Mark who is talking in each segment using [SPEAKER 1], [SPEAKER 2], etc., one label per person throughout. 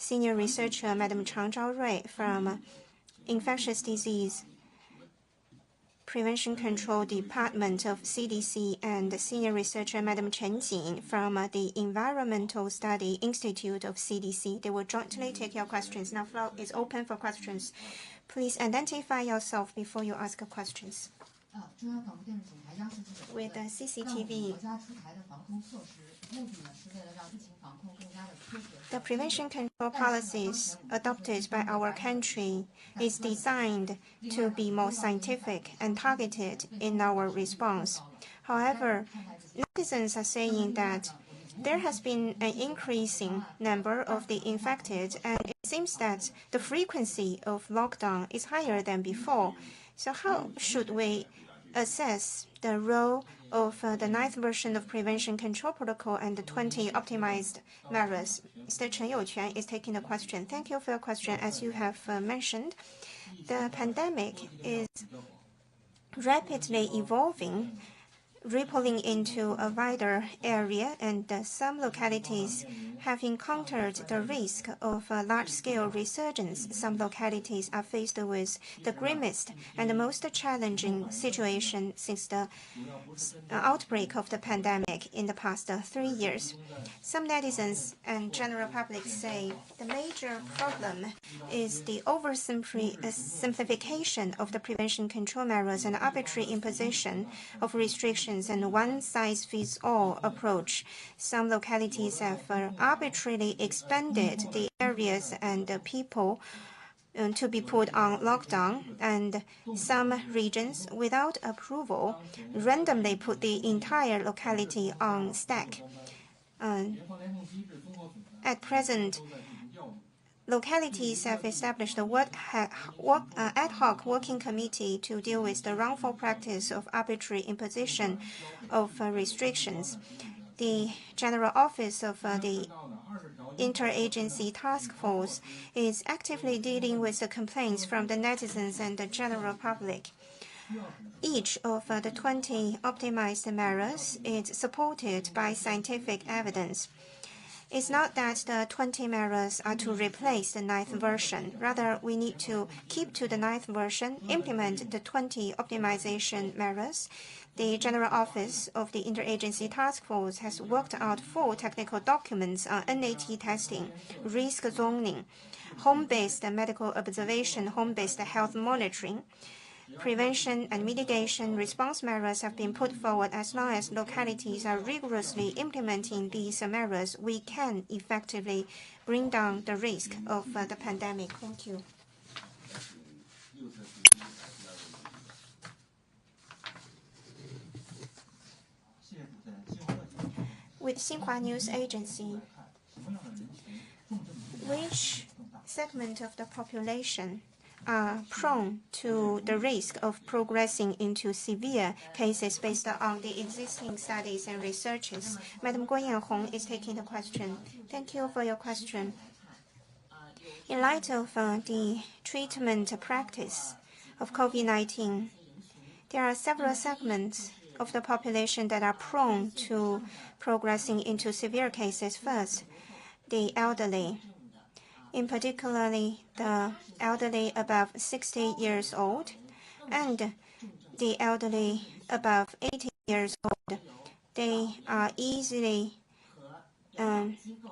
[SPEAKER 1] Senior Researcher Madam Chang Zhaorui from Infectious Disease Prevention Control Department of CDC, and Senior Researcher Madam Chen Jing from the Environmental Study Institute of CDC. They will jointly take your questions. Now, floor is open for questions. Please identify yourself before you ask questions. With the CCTV, the prevention control policies adopted by our country is designed to be more scientific and targeted in our response. However, netizens are saying that there has been an increasing number of the infected, and it seems that the frequency of lockdown is higher than before. So how should we assess the role of the 9th version of prevention control protocol and the 20 optimized measures? Mr. Chen Youquan is taking the question. Thank you for your question. As you have mentioned, the pandemic is rapidly evolving, rippling into a wider area, and some localities have encountered the risk of a large-scale resurgence. Some localities are faced with the grimmest and the most challenging situation since the outbreak of the pandemic in the past 3 years. Some netizens and general public say the major problem is the oversimplification of the prevention control measures and arbitrary imposition of restrictions and one-size-fits-all approach. Some localities have arbitrarily expanded the areas and the people to be put on lockdown, and some regions, without approval, randomly put the entire locality on stack. At present, localities have established a ad hoc working committee to deal with the wrongful practice of arbitrary imposition of restrictions. The General Office of the Interagency Task Force is actively dealing with the complaints from the netizens and the general public. Each of the 20 optimized measures is supported by scientific evidence. It's not that the 20 measures are to replace the 9th version. Rather, we need to keep to the 9th version, implement the 20 optimization measures. The General Office of the Interagency Task Force has worked out 4 technical documents on NAT testing, risk zoning, home-based medical observation, home-based health monitoring. Prevention and mitigation response measures have been put forward. As long as localities are rigorously implementing these measures, we can effectively bring down the risk of the pandemic. Thank you. With Xinhua News Agency, which segment of the population are prone to the risk of progressing into severe cases based on the existing studies and researches? Madam Guo Yanhong is taking the question. Thank you for your question. In light of the treatment practice of COVID-19, there are several segments of the population that are prone to progressing into severe cases. First, the elderly. In particularly the elderly above 60 years old and the elderly above 80 years old. They are easily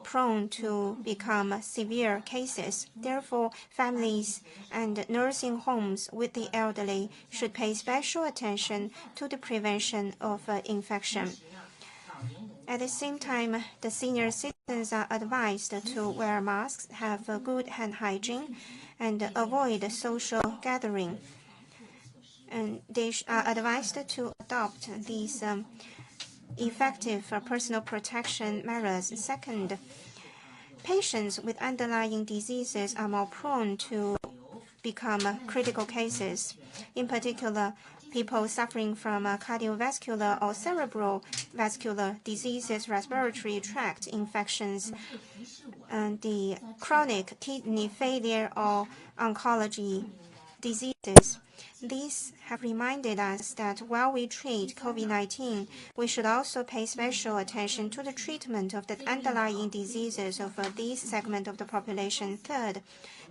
[SPEAKER 1] prone to become severe cases. Therefore, families and nursing homes with the elderly should pay special attention to the prevention of infection. At the same time, the senior citizens are advised to wear masks, have good hand hygiene, and avoid social gathering. And they are advised to adopt these effective personal protection measures. Second, patients with underlying diseases are more prone to become critical cases. In particular, people suffering from cardiovascular or cerebral vascular diseases, respiratory tract infections, and the chronic kidney failure or oncology diseases. These have reminded us that while we treat COVID-19, we should also pay special attention to the treatment of the underlying diseases of this segment of the population. Third,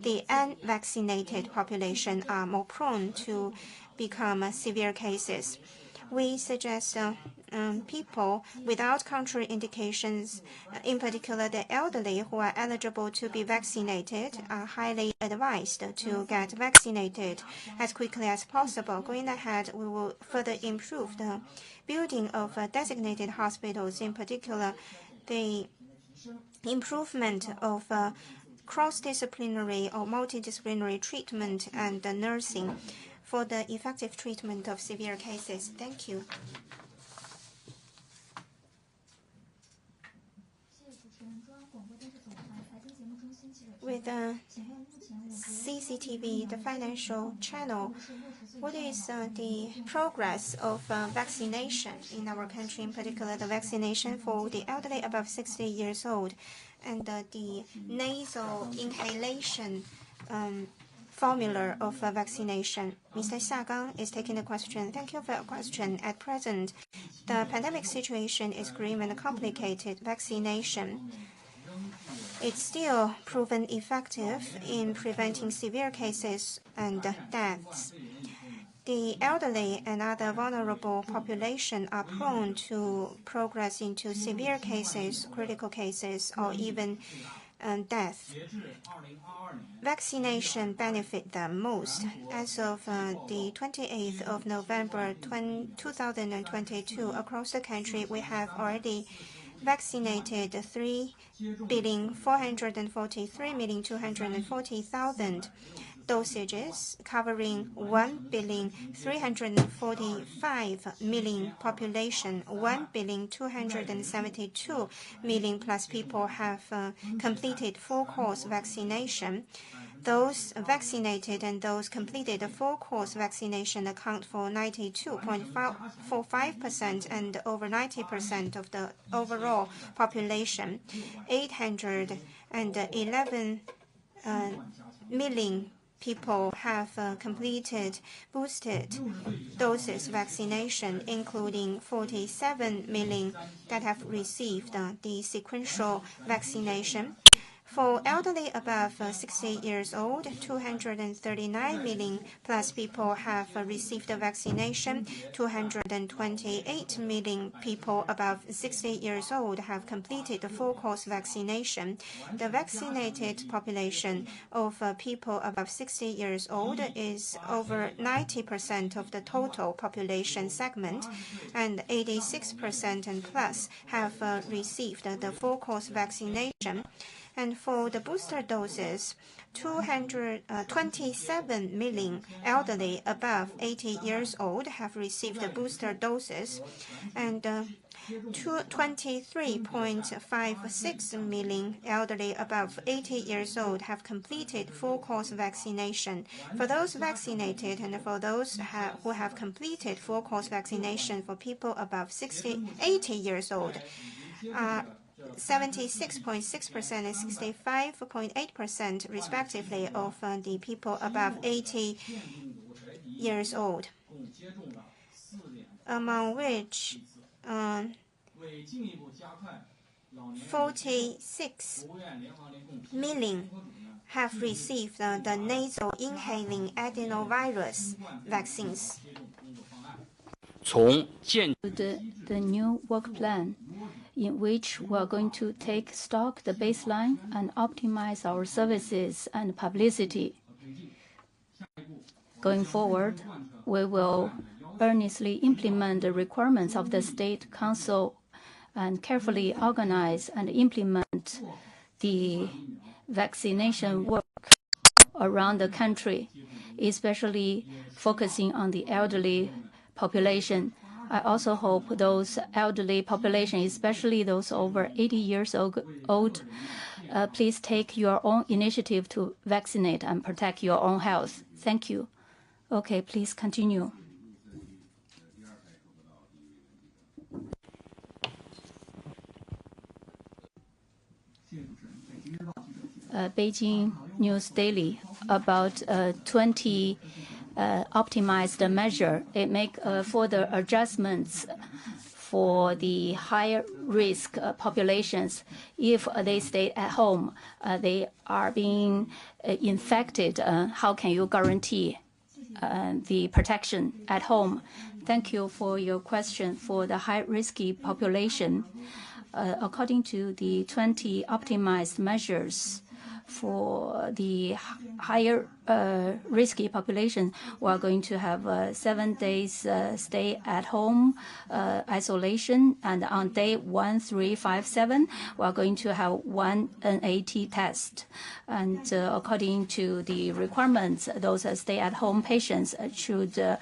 [SPEAKER 1] the unvaccinated population are more prone to become severe cases. We suggest people without contraindications, in particular the elderly who are eligible to be vaccinated, are highly advised to get vaccinated as quickly as possible. Going ahead, we will further improve the building of designated hospitals, in particular the improvement of cross-disciplinary or multidisciplinary treatment and nursing for the effective treatment of severe cases. Thank you. With CCTV, the financial channel, what is the progress of vaccination in our country, in particular the vaccination for the elderly above 60 years old, and the nasal inhalation formula of vaccination? Mr. Xia Gang is taking the question. Thank you for your question. At present, the pandemic situation is grim and complicated. Vaccination, it's still proven effective in preventing severe cases and deaths. The elderly and other vulnerable population are prone to progress into severe cases, critical cases, or even death. Vaccination benefit them most. As of the 28th of November 2022, across the country, we have already vaccinated 3,443,240,000 dosages, covering 1,345,000,000 population. 1,272,000,000 plus people have completed full-course vaccination. Those vaccinated and those completed the full-course vaccination account for 92.45% and over 90% of the overall population. 811 million people have completed boosted doses vaccination, including 47 million that have received the sequential vaccination. For elderly above 60 years old, 239 million plus people have received the vaccination. 228 million people above 60 years old have completed the full-course vaccination. The vaccinated population of people above 60 years old is over 90% of the total population segment, and 86% and plus have received the full-course vaccination. And for the booster doses, 227 million elderly above 80 years old have received the booster doses, and 23.56 million elderly above 80 years old have completed full-course vaccination. For those vaccinated and for those who have completed full-course vaccination for people above 80 years old, 76.6% and 65.8% respectively of the people above 80 years old, among which 46 million have received the nasal inhaling adenovirus vaccines.
[SPEAKER 2] The new work plan, in which we are going to take stock the baseline and optimize our services and publicity. Going forward, we will earnestly implement the requirements of the State Council and carefully organize and implement the vaccination work around the country, especially focusing on the elderly population. I also hope those elderly population, especially those over 80 years old, please take your own initiative to vaccinate and protect your own health. Thank you. Okay, please continue. Beijing News Daily, about 20 optimize the measure. It make further adjustments for the higher risk populations. If they stay at home, they are being infected. How can you guarantee the protection at home? Thank you for your question. For the high-risky population, according to the 20 optimized measures, for the higher risky population, we are going to have 7 days stay at home isolation, and on day 1, 3, 5, 7, we are going to have 1 NAT test. And according to the requirements, those stay-at-home patients should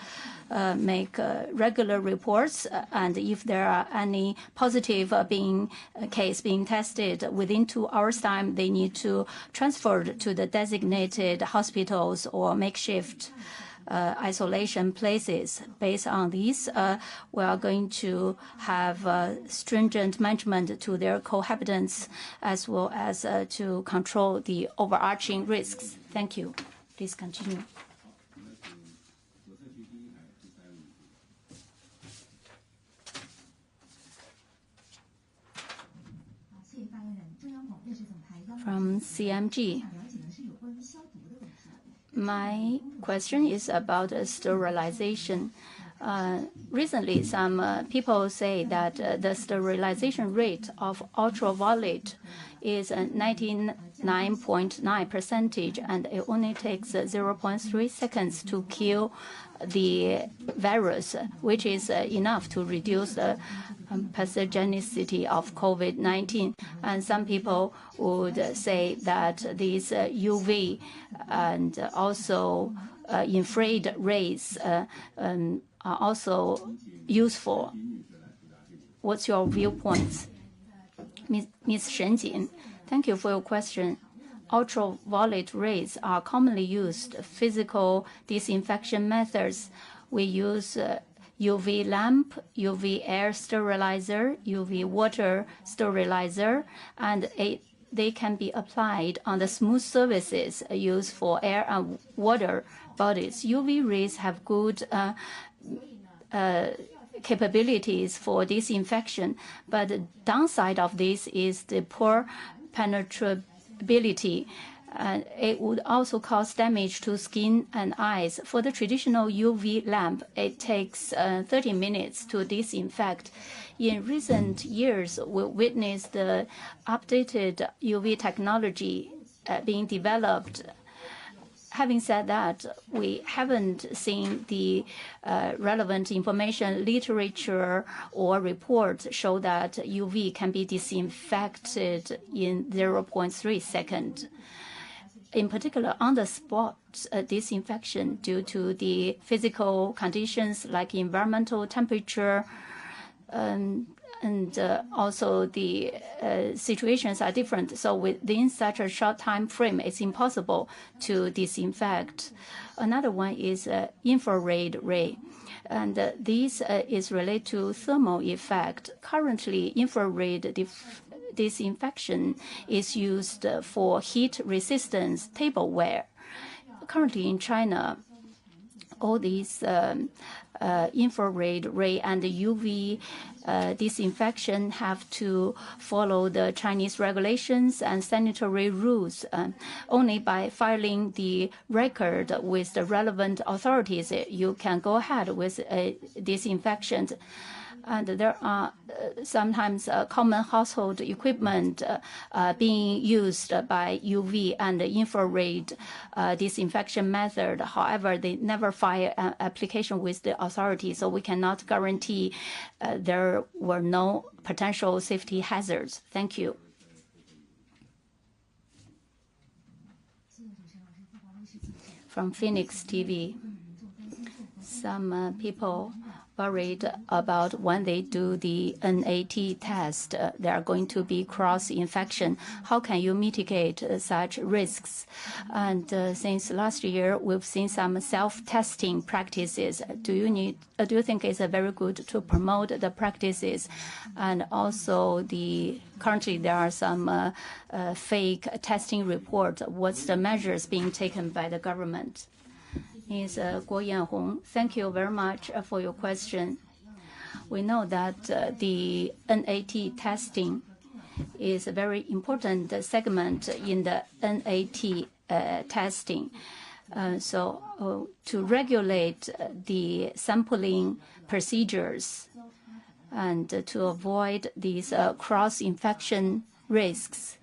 [SPEAKER 2] make regular reports, and if there are any positive case being tested within 2 hours' time, they need to transfer to the designated hospitals or makeshift isolation places. Based on these, we are going to have stringent management to their cohabitants as well as to control the overarching risks. Thank you. Please continue. From CMG. My question is about sterilization. Recently, some people say that the sterilization rate of ultraviolet is 99.9%, and it only takes 0.3 seconds to kill the virus, which is enough to reduce the pathogenicity of COVID-19. And some people would say that these UV and also infrared rays are also useful. What's your viewpoints? Ms. Shen Jin, thank you for your question. Ultraviolet rays are commonly used physical disinfection methods. We use UV lamp, UV air sterilizer, UV water sterilizer, and they can be applied on the smooth surfaces used for air and water bodies. UV rays have good capabilities for disinfection, but the downside of this is the poor penetrability. It would also cause damage to skin and eyes. For the traditional UV lamp, it takes 30 minutes to disinfect. In recent years, we witnessed the updated UV technology being developed. Having said that, we haven't seen the relevant information, literature, or reports show that UV can be disinfected in 0.3 seconds. In particular, on-the-spot disinfection due to the physical conditions like environmental temperature, and also the situations are different. So within such a short time frame, it's impossible to disinfect. Another one is infrared ray. And this is related to thermal effect. Currently, infrared disinfection is used for heat resistance tableware. Currently in China, all these infrared ray and UV disinfection have to follow the Chinese regulations and sanitary rules. Only by filing the record with the relevant authorities, you can go ahead with disinfection. And there are sometimes common household equipment being used by UV and infrared disinfection method. However, they never file an application with the authority, so we cannot guarantee there were no potential safety hazards. Thank you. From Phoenix TV, some people worried about when they do the NAT test, there are going to be cross-infection. How can you mitigate such risks? And since last year, we've seen some self-testing practices. Do you think it's very good to promote the practices? And also, currently there are some fake testing reports. What's the measures being taken by the government? Ms. Guo Yanhong, thank you very much for your question. We know that the NAT testing is a very important segment in the NAT testing. So to regulate the sampling procedures and to avoid these cross-infection risks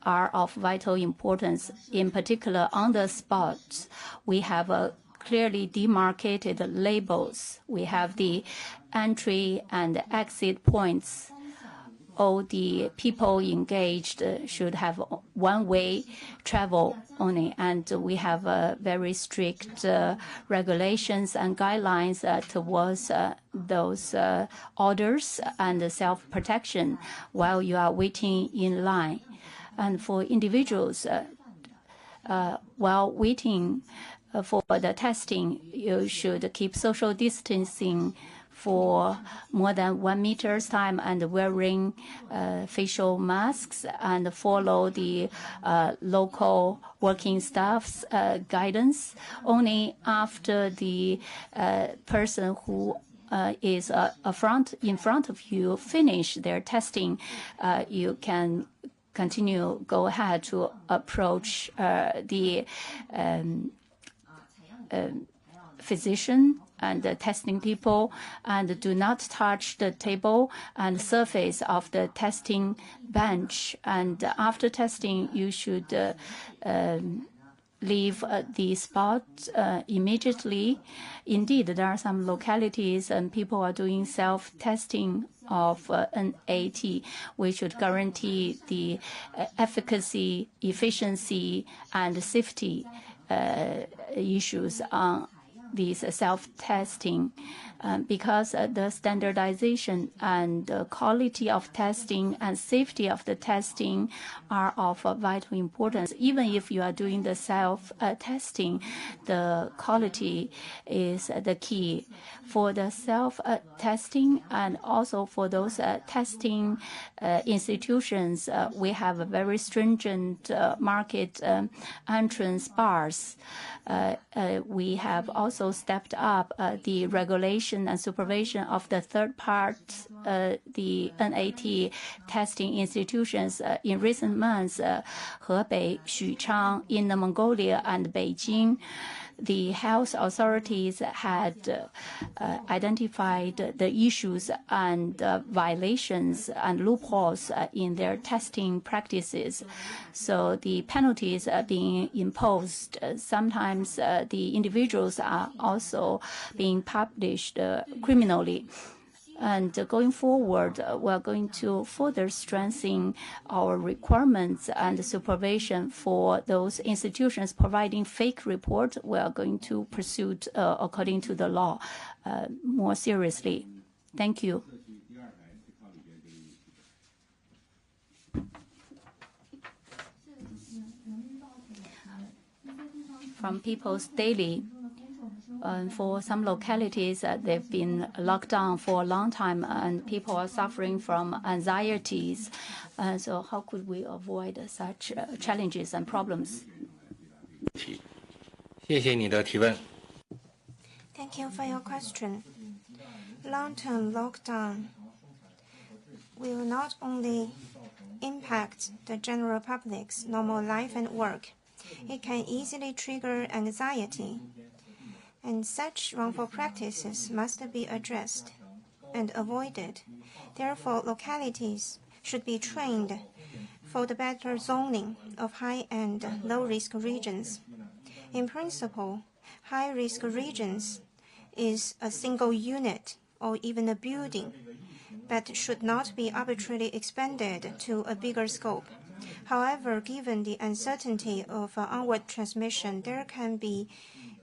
[SPEAKER 2] are of vital importance. In particular, on the spot, we have clearly demarcated labels. We have the entry and exit points. All the people engaged should have one-way travel only, and we have very strict regulations and guidelines towards those orders and self-protection while you are waiting in line. And for individuals, while waiting for the testing, you should keep social distancing for more than 1 meter's time and wearing facial masks and follow the local working staff's guidance. Only after the person who is in front of you finish their testing, you can go ahead to approach the physician and the testing people, and do not touch the table and surface of the testing bench. And after testing, you should leave the spot immediately. Indeed, there are some localities and people are doing self-testing of NAT. We should guarantee the efficacy, efficiency, and safety issues on these self-testing, because the standardization and quality of testing and safety of the testing are of vital importance. Even if you are doing the self-testing, the quality is the key. For the self-testing and also for those testing institutions, we have a very stringent market entrance bars. We have also stepped up the regulation and supervision of the third part, the NAT testing institutions. In recent months, Hebei, Xuchang, Inner Mongolia, and Beijing, the health authorities had identified the issues and violations and loopholes in their testing practices. So the penalties are being imposed. Sometimes the individuals are also being punished criminally. And going forward, we're going to further strengthen our requirements and supervision for those institutions providing fake reports. We are going to pursue according to the law more seriously. Thank you. From People's Daily. For some localities, they've been locked down for a long time, and people are suffering from anxieties. So how could we avoid such challenges and problems?
[SPEAKER 1] Thank you for your question. Long-term lockdown will not only impact the general public's normal life and work, it can easily trigger anxiety. And such wrongful practices must be addressed and avoided. Therefore, localities should be trained for the better zoning of high and low-risk regions. In principle, high-risk regions is a single unit or even a building, but should not be arbitrarily expanded to a bigger scope. However, given the uncertainty of onward transmission, there can be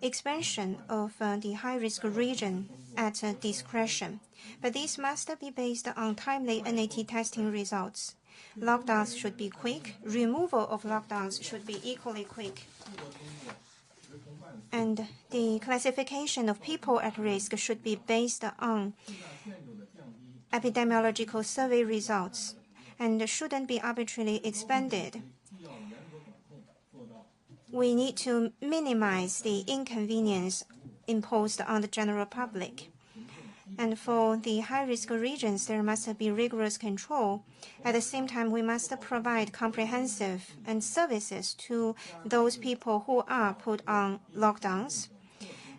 [SPEAKER 1] expansion of the high-risk region at discretion. But this must be based on timely NAT testing results. Lockdowns should be quick. Removal of lockdowns should be equally quick. And the classification of people at risk should be based on epidemiological survey results and shouldn't be arbitrarily expanded. we need to minimize the inconvenience imposed on the general public. And for the high-risk regions, there must be rigorous control. At the same time, we must provide comprehensive and services to those people who are put on lockdowns.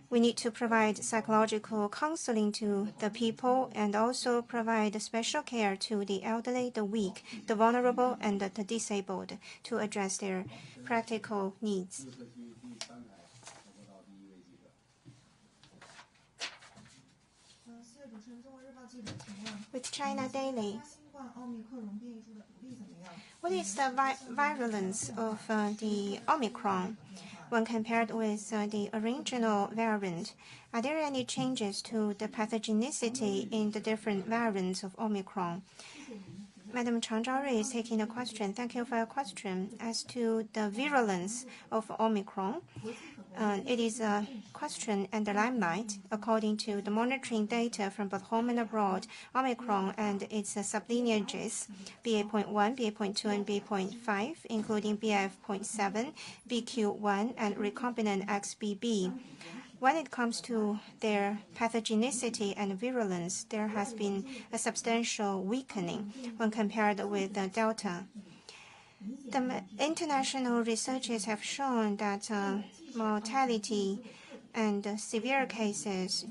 [SPEAKER 1] We need to provide psychological counseling to the people and also provide special care to the elderly, the weak, the vulnerable, and the disabled to address their practical needs. With China Daily, what is the virulence of the Omicron when compared with the original variant? Are there any changes to the pathogenicity in the different variants of Omicron? Madam Chang Zhaorui is taking the question. Thank you for your question. As to the virulence of Omicron, it is a question and the limelight. According to the monitoring data from both home and abroad, Omicron and its sublineages, BA.1, BA.2, and BA.5, including BF.7, BQ.1, and recombinant XBB. When it comes to their pathogenicity and virulence, there has been a substantial weakening when compared with the Delta. The international researchers have shown that mortality and severe cases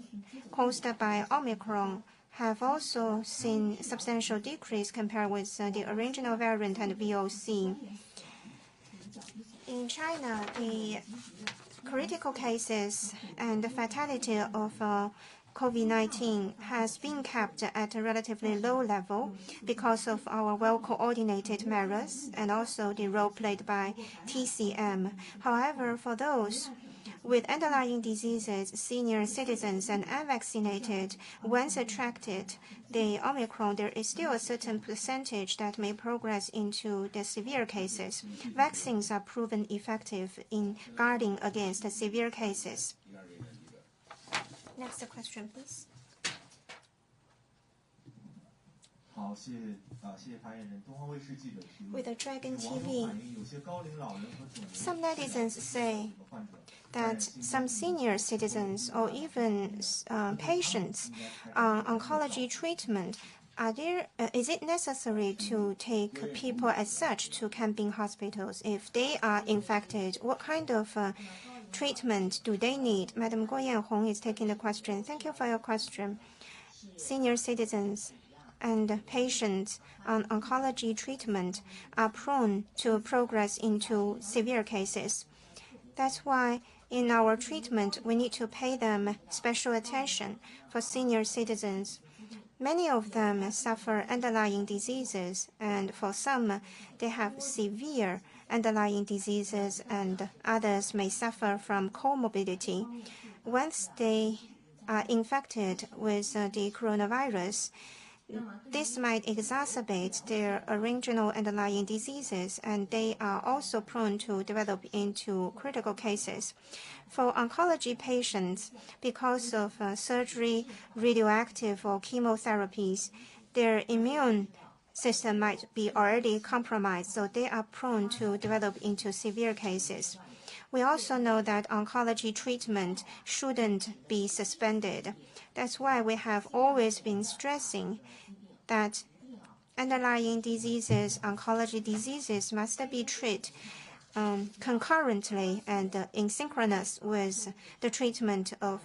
[SPEAKER 1] caused by Omicron have also seen substantial decrease compared with the original variant and VOC. In China, the critical cases and the fatality of COVID-19 has been kept at a relatively low level because of our well-coordinated measures and also the role played by TCM. However, for those with underlying diseases, senior citizens, and unvaccinated, once attracted the Omicron, there is still a certain percentage that may progress into the severe cases. Vaccines are proven effective in guarding against the severe cases. Next question, please. With the Dragon TV, some netizens say that some senior citizens or even patients on oncology treatment, is it necessary to take people as such to camping hospitals if they are infected? What kind of treatment do they need? Madam Guo Yanhong is taking the question. Thank you for your question. Senior citizens and patients on oncology treatment are prone to progress into severe cases. That's why in our treatment, we need to pay them special attention. For senior citizens, many of them suffer underlying diseases, and for some, they have severe underlying diseases, and others may suffer from comorbidity. Once they are infected with the coronavirus, this might exacerbate their original underlying diseases, and they are also prone to develop into critical cases. For oncology patients, because of surgery, radioactive or chemotherapies, their immune system might be already compromised, so they are prone to develop into severe cases. We also know that oncology treatment shouldn't be suspended. That's why we have always been stressing that underlying diseases, oncology diseases, must be treated concurrently and in synchronous with the treatment of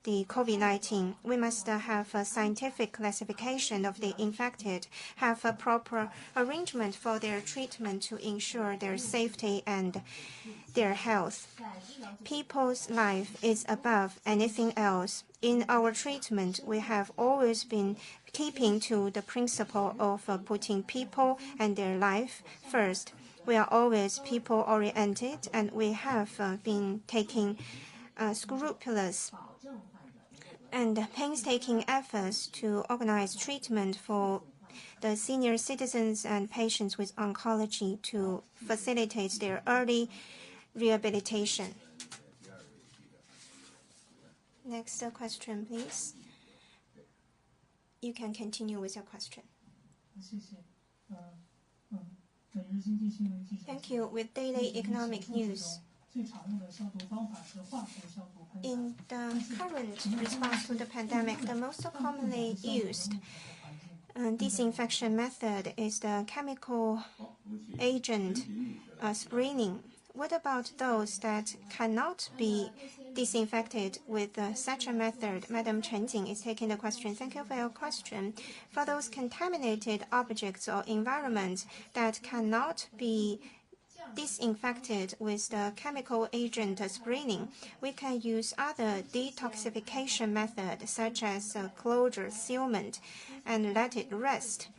[SPEAKER 1] the COVID-19. We must have a scientific classification of the infected, have a proper arrangement for their treatment to ensure their safety and their health. People's life is above anything else. In our treatment, we have always been keeping to the principle of putting people and their life first. We are always people-oriented, and we have been taking scrupulous and painstaking efforts to organize treatment for the senior citizens and patients with oncology to facilitate their early rehabilitation. Next question, please. You can continue with your question. Thank you. With daily economic news, In the current response to the pandemic, the most commonly used disinfection method is the chemical agent spraying. What about those that cannot be disinfected with such a method? Madam Chen Jing is taking the question. Thank you for your question. For those contaminated objects or environments that cannot be disinfected with the chemical agent spraying, we can use other detoxification methods such as closure, sealment, and let it rest.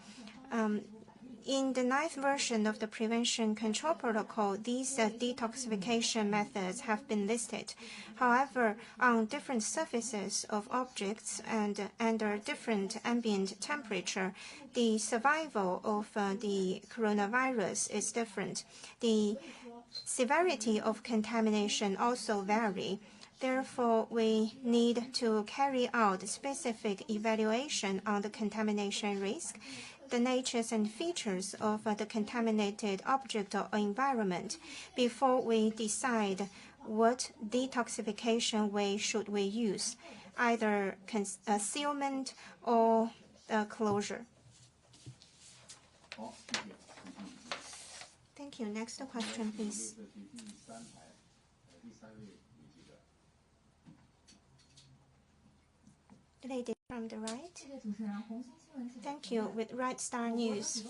[SPEAKER 1] In the 9th version of the Prevention Control Protocol, these detoxification methods have been listed. However, on different surfaces of objects and under different ambient temperature, the survival of the coronavirus is different. The severity of contamination also varies. Therefore, we need to carry out specific evaluation on the contamination risk, the natures and features of the contaminated object or environment before we decide what detoxification way should we use, either sealment or closure. Thank you. Next question, please. The lady from the right. Thank you. With Right Star News.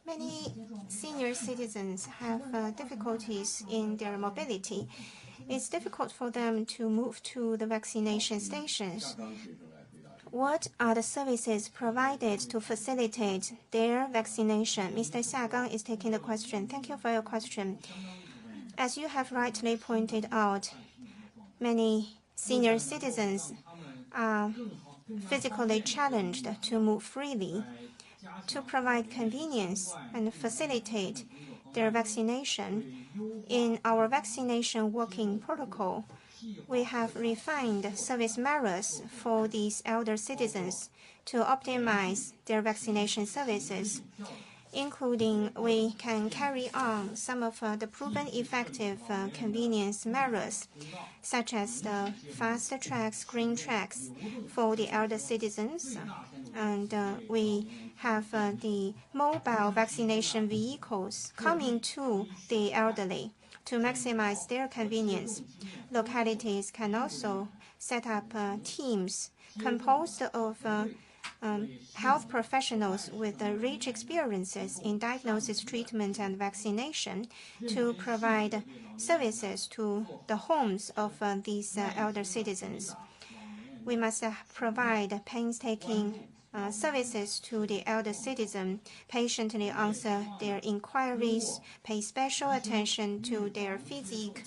[SPEAKER 1] Many senior citizens have difficulties in their mobility. It's difficult for them to move to the vaccination stations. What are the services provided to facilitate their vaccination? Mr. Xia Gang is taking the question. Thank you for your question. As you have rightly pointed out, many senior citizens are physically challenged to move freely. To provide convenience and facilitate their vaccination, in our vaccination working protocol, we have refined service measures for these elder citizens to optimize their vaccination services, including we can carry on some of the proven effective convenience measures, such as the fast tracks, green tracks for the elder citizens, and we have the mobile vaccination vehicles coming to the elderly to maximize their convenience. Localities can also set up teams composed of health professionals with rich experiences in diagnosis, treatment, and vaccination to provide services to the homes of these elder citizens. We must provide painstaking services to the elder citizen, patiently answer their inquiries, pay special attention to their physique.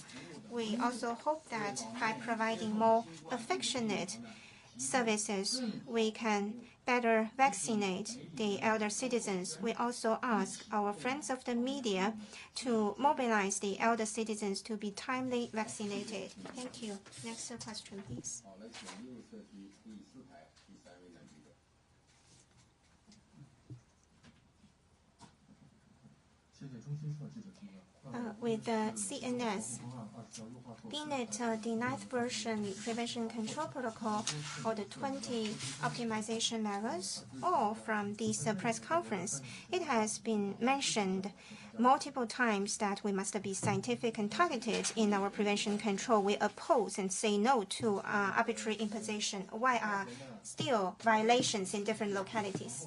[SPEAKER 1] We also hope that by providing more affectionate services, we can better vaccinate the elder citizens. We also ask our friends of the media to mobilize the elder citizens to be timely vaccinated. Thank you. Next question, please. With CNS, being it the 9th version Prevention Control Protocol or the 20 optimization measures, or from this press conference, it has been mentioned multiple times that we must be scientific and targeted in our prevention control. We oppose and say no to arbitrary imposition. Why are still violations in different localities?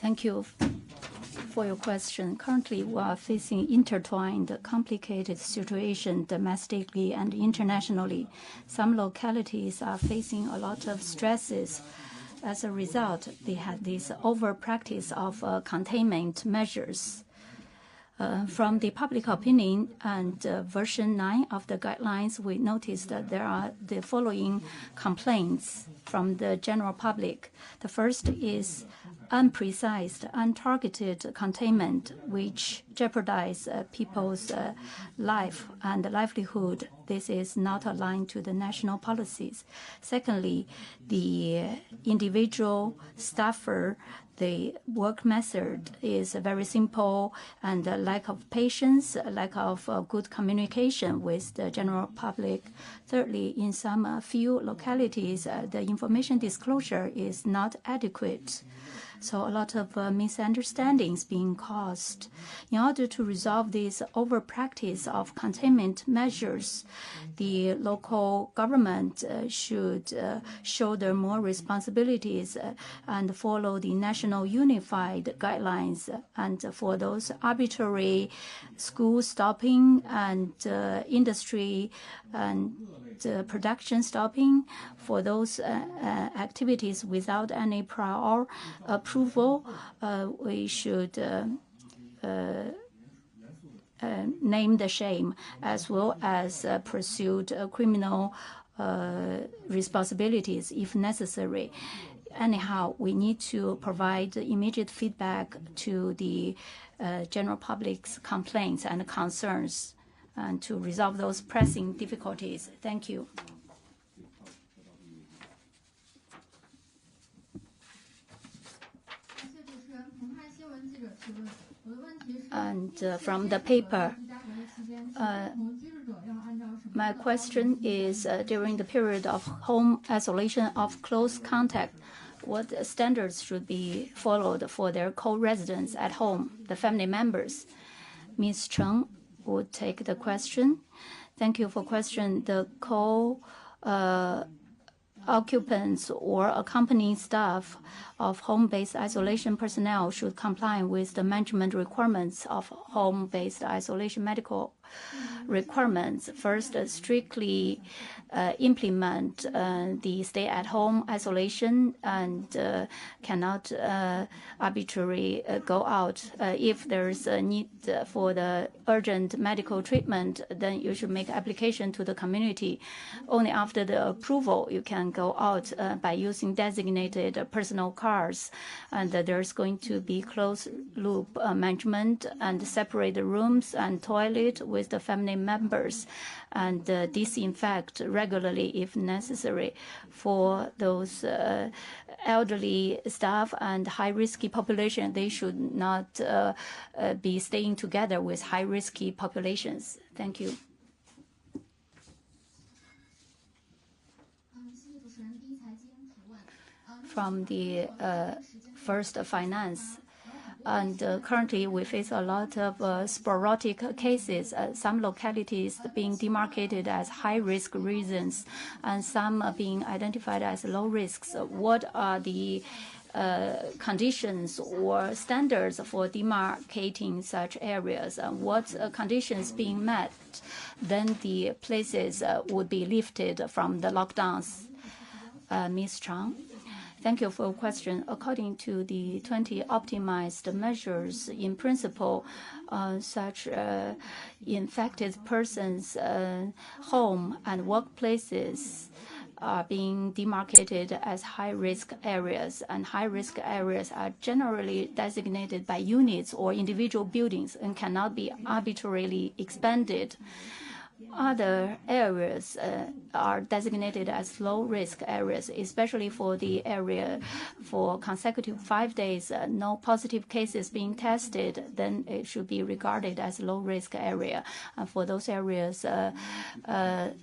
[SPEAKER 2] Thank you for your question. Currently, we are facing intertwined, complicated situation domestically and internationally. Some localities are facing a lot of stresses. As a result, they had this over-practice of containment measures. From the public opinion and version 9 of the guidelines, we noticed that there are the following complaints from the general public. The first is unprecise, untargeted containment, which jeopardize people's life and livelihood. This is not aligned to the national policies. Secondly, the individual staffer, the work method is very simple, and lack of patience, lack of good communication with the general public. Thirdly, in some few localities, the information disclosure is not adequate. So a lot of misunderstandings being caused. In order to resolve this over-practice of containment measures, the local government should shoulder more responsibilities and follow the national unified guidelines. And for those arbitrary school stopping and industry and production stopping, for those activities without any prior approval, we should name the shame, as well as pursue criminal responsibilities if necessary. Anyhow, we need to provide immediate feedback to the general public's complaints and concerns, and to resolve those pressing difficulties. Thank you. And from the paper, my question is, during the period of home isolation of close contact, what standards should be followed for their co-residents at home, the family members? Ms. Cheng would take the question. Thank you for question. The occupants or accompanying staff of home-based isolation personnel should comply with the management requirements of home-based isolation medical requirements. First, strictly implement the stay-at-home isolation and cannot arbitrarily go out. If there's a need for the urgent medical treatment, then you should make application to the community. Only after the approval, you can go out by using designated personal cars. And there's going to be closed-loop management and separate the rooms and toilet with the family members, and disinfect regularly if necessary. For those elderly staff and high-risky population, they should not be staying together with high-risky populations. Thank you. From the first finance. And currently, we face a lot of sporadic cases. Some localities being demarcated as high-risk regions, and some are being identified as low risks. What are the conditions or standards for demarcating such areas? What conditions being met? Then the places would be lifted from the lockdowns. Ms. Chang. Thank you for your question. According to the 20 optimized measures, in principle, such infected persons' home and workplaces are being demarcated as high-risk areas, and high-risk areas are generally designated by units or individual buildings and cannot be arbitrarily expanded. Other areas are designated as low-risk areas, especially for the area for consecutive 5 days, no positive cases being tested, then it should be regarded as low-risk area. And for those areas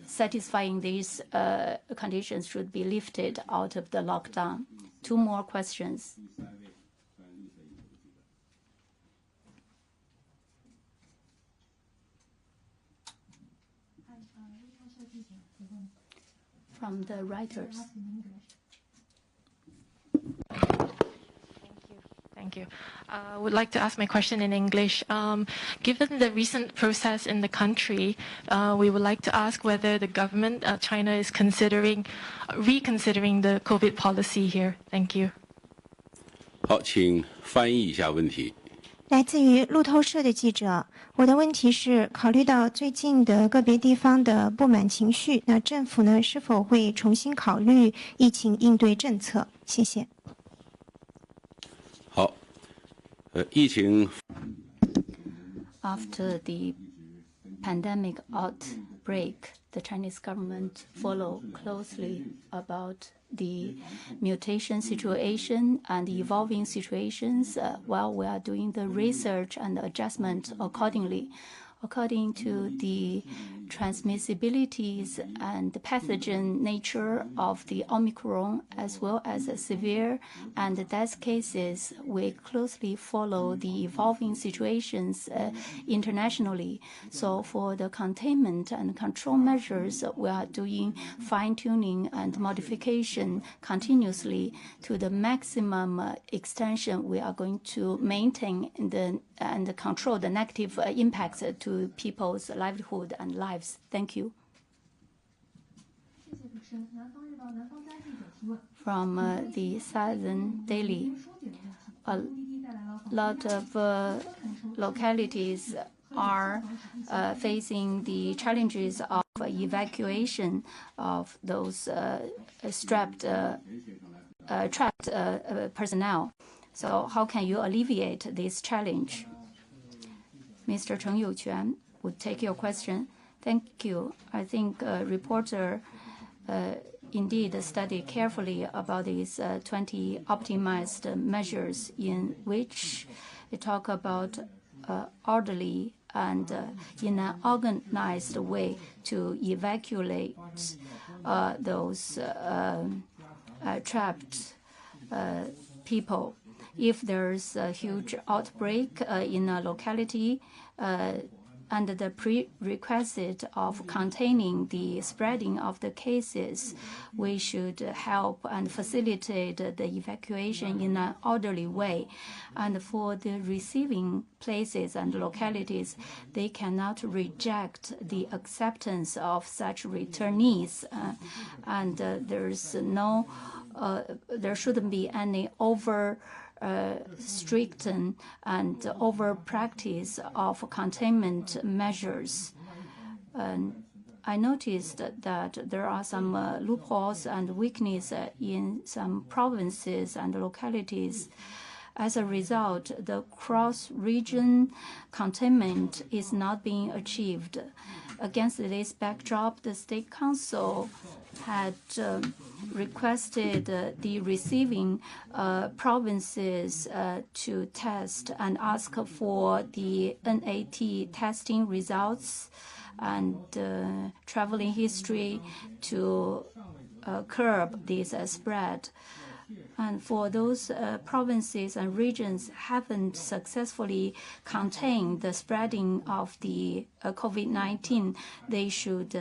[SPEAKER 2] satisfying these conditions should be lifted out of the lockdown. 2 more questions. From the Reuters.
[SPEAKER 3] Thank you. I would like to ask my question in English. Given the recent process in the country, we would like to ask whether the government, China, is reconsidering the COVID policy here. Thank you.
[SPEAKER 4] 好，请翻译一下问题。
[SPEAKER 1] 来自于路透社的记者，我的问题是：考虑到最近的个别地方的不满情绪，那政府呢是否会重新考虑疫情应对政策？谢谢。
[SPEAKER 4] 疫情
[SPEAKER 2] After the pandemic outbreak, the Chinese government follow closely about the mutation situation and evolving situations while we are doing the research and adjustment accordingly. According to the transmissibilities and the pathogen nature of the Omicron, as well as the severe and death cases, we closely follow the evolving situations internationally. So for the containment and control measures, we are doing fine-tuning and modification continuously to the maximum extension. We are going to maintain and control the negative impacts to people's livelihood and lives. Thank you. From the Southern Daily, a lot of localities are facing the challenges of evacuation of those trapped personnel. So how can you alleviate this challenge? Mr. Cheng Youquan would take your question. Thank you. I think a reporter indeed studied carefully about these 20 optimized measures in which they talk about orderly and in an organized way to evacuate those trapped people. If there's a huge outbreak in a locality, under the prerequisite of containing the spreading of the cases, we should help and facilitate the evacuation in an orderly way. And for the receiving places and localities, they cannot reject the acceptance of such returnees. And there shouldn't be any strict and over practice of containment measures. And I noticed that there are some loopholes and weaknesses in some provinces and localities. As a result, the cross-region containment is not being achieved. Against this backdrop, the State Council had requested the receiving provinces to test and ask for the NAT testing results and traveling history to curb this spread. And for those provinces and regions haven't successfully contained the spreading of the COVID-19, they should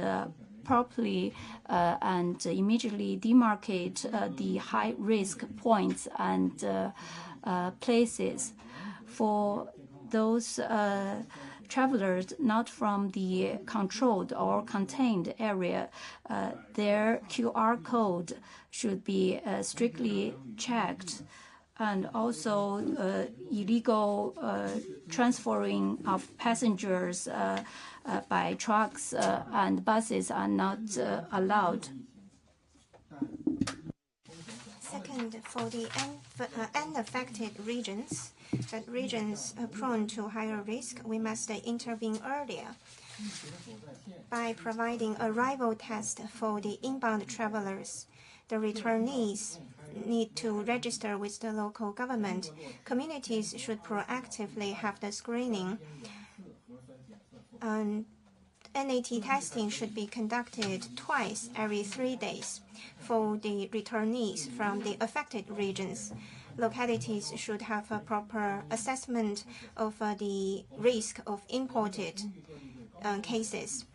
[SPEAKER 2] properly and immediately demarcate the high-risk points and places. For those travelers not from the controlled or contained area, their QR code should be strictly checked. And also illegal transferring of passengers by trucks and buses are not allowed.
[SPEAKER 1] Second, for the unaffected regions, that regions prone to higher risk, we must intervene earlier by providing arrival tests for the inbound travelers. The returnees need to register with the local government. Communities should proactively have the screening. NAT testing should be conducted twice every 3 days for the returnees from the affected regions. Localities should have a proper assessment of the risk of imported cases.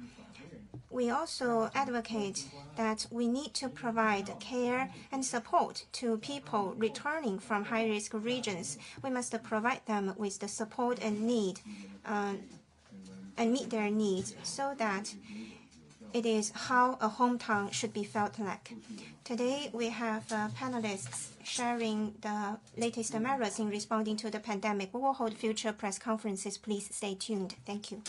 [SPEAKER 1] We also advocate that we need to provide care and support to people returning from high-risk regions. We must provide them with the support and need and meet their needs so that it is how a hometown should be felt like. Today, we have panelists sharing the latest measures in responding to the pandemic. We will hold future press conferences. Please stay tuned. Thank you.